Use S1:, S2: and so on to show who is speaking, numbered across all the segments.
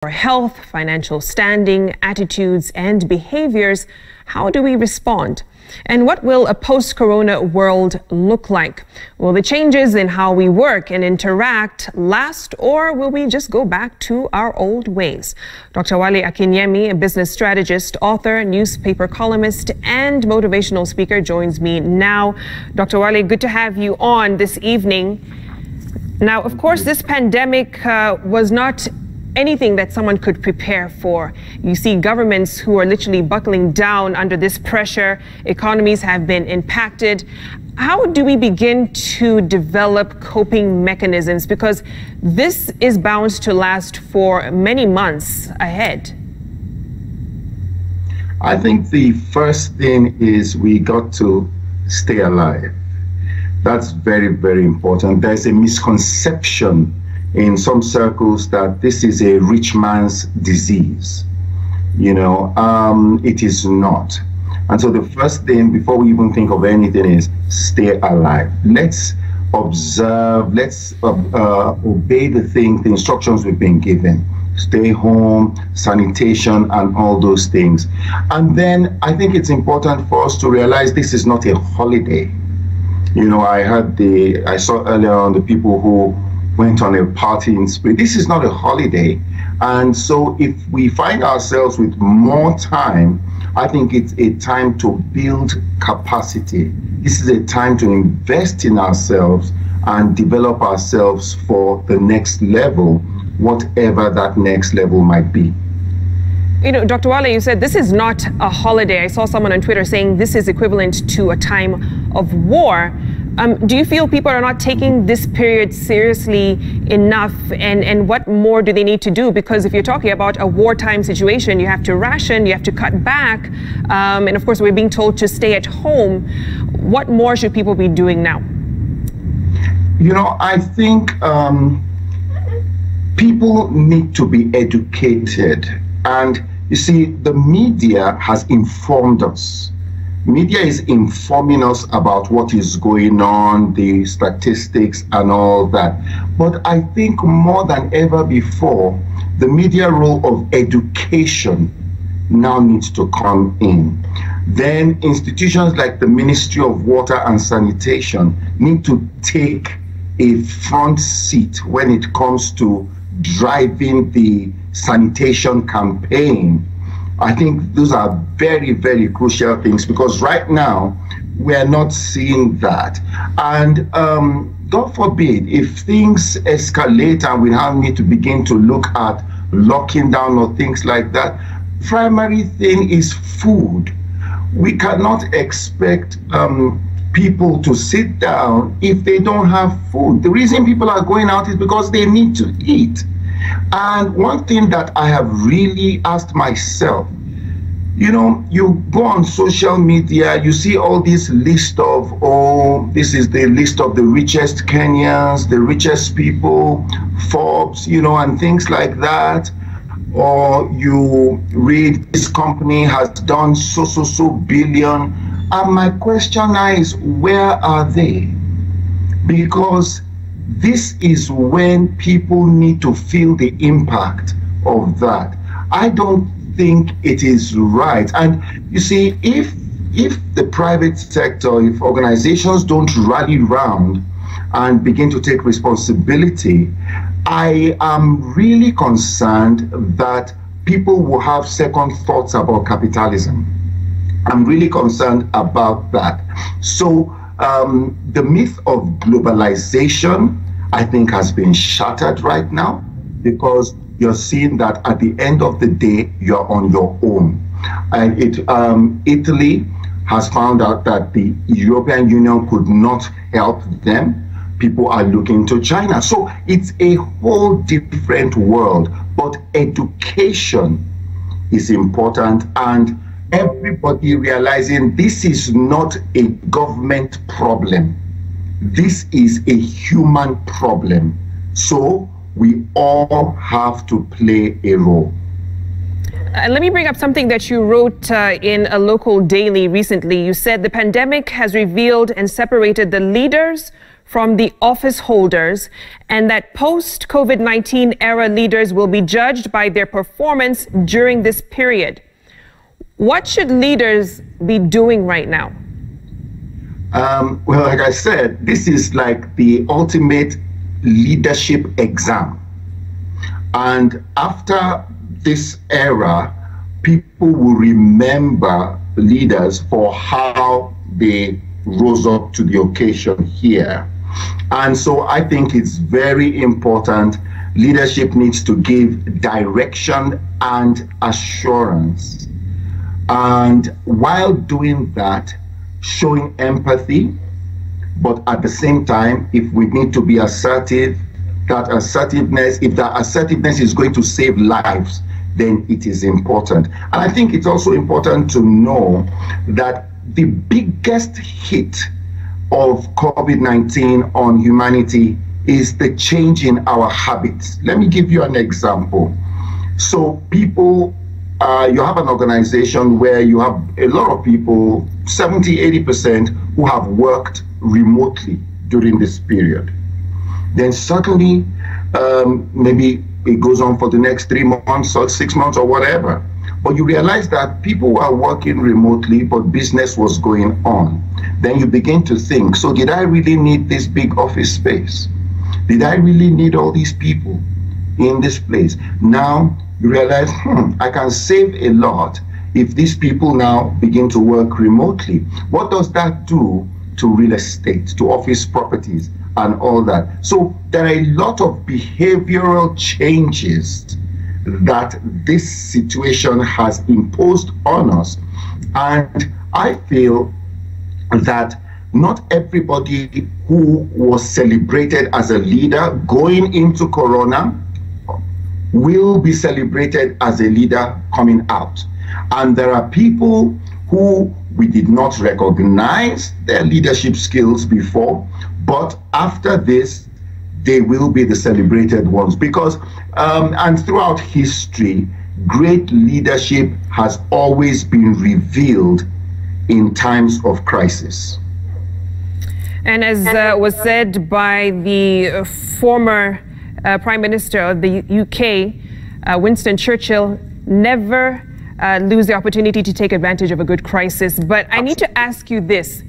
S1: Health, financial standing, attitudes, and behaviors. How do we respond? And what will a post-corona world look like? Will the changes in how we work and interact last, or will we just go back to our old ways? Dr. Wale Akinyemi, a business strategist, author, newspaper columnist, and motivational speaker, joins me now. Dr. Wale, good to have you on this evening. Now, of course, this pandemic was not anything that someone could prepare for. You see governments who are literally buckling down under this pressure. Economies have been impacted. How do we begin to develop coping mechanisms? Because this is bound to last for many months ahead.
S2: I think the first thing is we got to stay alive. That's very, very important. There's a misconception in some circles that this is a rich man's disease. It is not. And so the first thing before we even think of anything is stay alive. Let's observe, let's obey the instructions we've been given. Stay home, sanitation, and all those things. And then I think it's important for us to realize this is not a holiday. I saw earlier on the people who went on a party in spirit. This is not a holiday. And so if we find ourselves with more time, I think it's a time to build capacity. This is a time to invest in ourselves and develop ourselves for the next level, whatever that next level might be.
S1: Dr. Wale, you said this is not a holiday. I saw someone on Twitter saying this is equivalent to a time of war. Do you feel people are not taking this period seriously enough? And what more do they need to do? Because if you're talking about a wartime situation, you have to ration, you have to cut back. And of course, we're being told to stay at home. What more should people be doing now?
S2: I think people need to be educated. And you see, the media has informed us. Media is informing us about what is going on, the statistics and all that. But I think more than ever before, the media role of education now needs to come in. Then institutions like the Ministry of Water and Sanitation need to take a front seat when it comes to driving the sanitation campaign. I think those are very, very crucial things, because right now we are not seeing that. And God forbid, if things escalate and we now need to begin to look at locking down or things like that, primary thing is food. We cannot expect people to sit down if they don't have food. The reason people are going out is because they need to eat. And one thing that I have really asked myself, you go on social media, you see all this list of, this is the list of the richest Kenyans, the richest people, Forbes, and things like that. Or you read this company has done so billion. And my question now is, where are they? Because this is when people need to feel the impact of that. I don't think it is right. And you see, if the private sector, if organizations don't rally round and begin to take responsibility, I am really concerned that people will have second thoughts about capitalism. I'm really concerned about that. So the myth of globalization, I think, has been shattered right now, because you're seeing that at the end of the day, you're on your own. And Italy has found out that the European Union could not help them. People are looking to China. So it's a whole different world. But education is important, and everybody realizing this is not a government problem. This is a human problem. So we all have to play a role.
S1: Let me bring up something that you wrote in a local daily recently. You said the pandemic has revealed and separated the leaders from the office holders, and that post-COVID-19 era leaders will be judged by their performance during this period. What should leaders be doing right now?
S2: Well, like I said, this is like the ultimate leadership exam. And after this era, people will remember leaders for how they rose up to the occasion here. And so I think it's very important. Leadership needs to give direction and assurance. And while doing that, showing empathy, but at the same time, if we need to be assertive, if that assertiveness is going to save lives, then it is important. And I think it's also important to know that the biggest hit of COVID-19 on humanity is the change in our habits. Let me give you an example. So people, you have an organization where you have a lot of people, 70–80%, who have worked remotely during this period. Then suddenly, maybe it goes on for the next 3 months or 6 months or whatever. But you realize that people were working remotely, but business was going on. Then you begin to think, so did I really need this big office space? Did I really need all these people in this place? Now you realize, I can save a lot if these people now begin to work remotely. What does that do to real estate, to office properties, and all that? So there are a lot of behavioral changes that this situation has imposed on us. And I feel that not everybody who was celebrated as a leader going into Corona will be celebrated as a leader coming out. And there are people who we did not recognize their leadership skills before, but after this, they will be the celebrated ones. Because, and throughout history, great leadership has always been revealed in times of crisis.
S1: And as was said by the former Prime Minister of the UK, Winston Churchill, never lose the opportunity to take advantage of a good crisis. But I need to ask you this.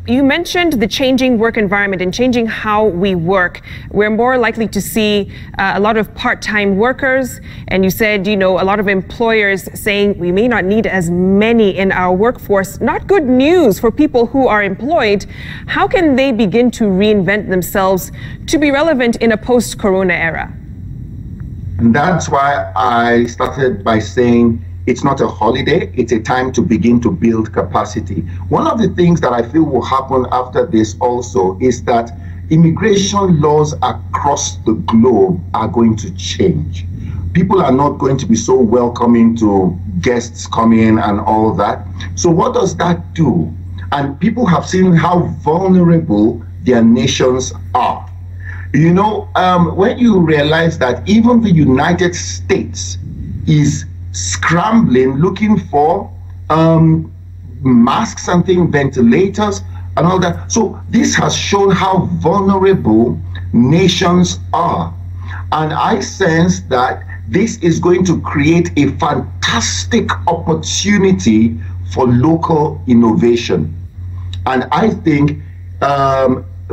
S1: You mentioned the changing work environment and changing how we work. We're more likely to see a lot of part-time workers. And you said, you know, a lot of employers saying we may not need as many in our workforce. Not good news for people who are employed. How can they begin to reinvent themselves to be relevant in a post-corona era?
S2: And that's why I started by saying it's not a holiday, it's a time to begin to build capacity. One of the things that I feel will happen after this also is that immigration laws across the globe are going to change. People are not going to be so welcoming to guests coming and all that. So what does that do? And people have seen how vulnerable their nations are. You know, when you realize that even the United States is scrambling, looking for masks and things, ventilators and all that. So this has shown how vulnerable nations are. And I sense that this is going to create a fantastic opportunity for local innovation. And I think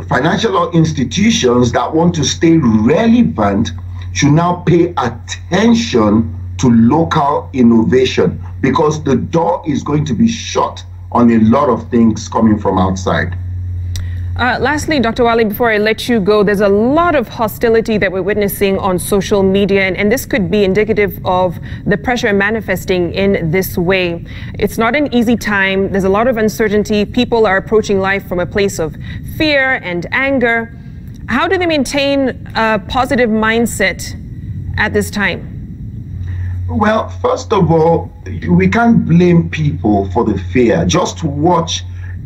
S2: financial institutions that want to stay relevant should now pay attention to local innovation, because the door is going to be shut on a lot of things coming from outside.
S1: Lastly, Dr. Wale, before I let you go, there's a lot of hostility that we're witnessing on social media, and this could be indicative of the pressure manifesting in this way. It's not an easy time. There's a lot of uncertainty. People are approaching life from a place of fear and anger. How do they maintain a positive mindset at this time?
S2: Well, first of all, we can't blame people for the fear. Just watch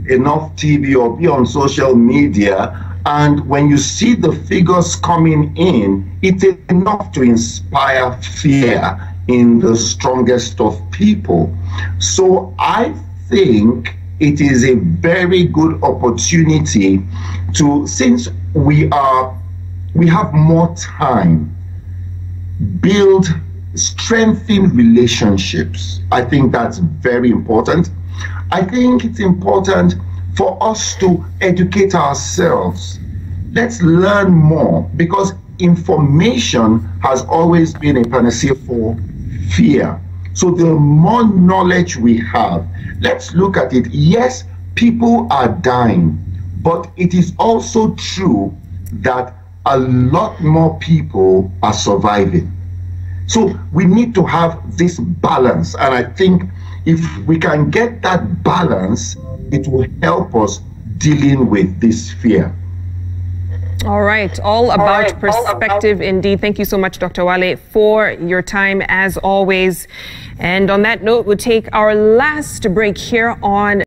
S2: enough TV or be on social media, and when you see the figures coming in, it's enough to inspire fear in the strongest of people. So I think it is a very good opportunity to, since we have more time, build, strengthen relationships. I think that's very important. I think it's important for us to educate ourselves. Let's learn more, because information has always been a panacea for fear. So the more knowledge we have, let's look at it. Yes, people are dying, but it is also true that a lot more people are surviving. So we need to have this balance. And I think if we can get that balance, it will help us dealing with this fear.
S1: All right. All about perspective indeed. Thank you so much, Dr. Wale, for your time as always. And on that note, we'll take our last break here on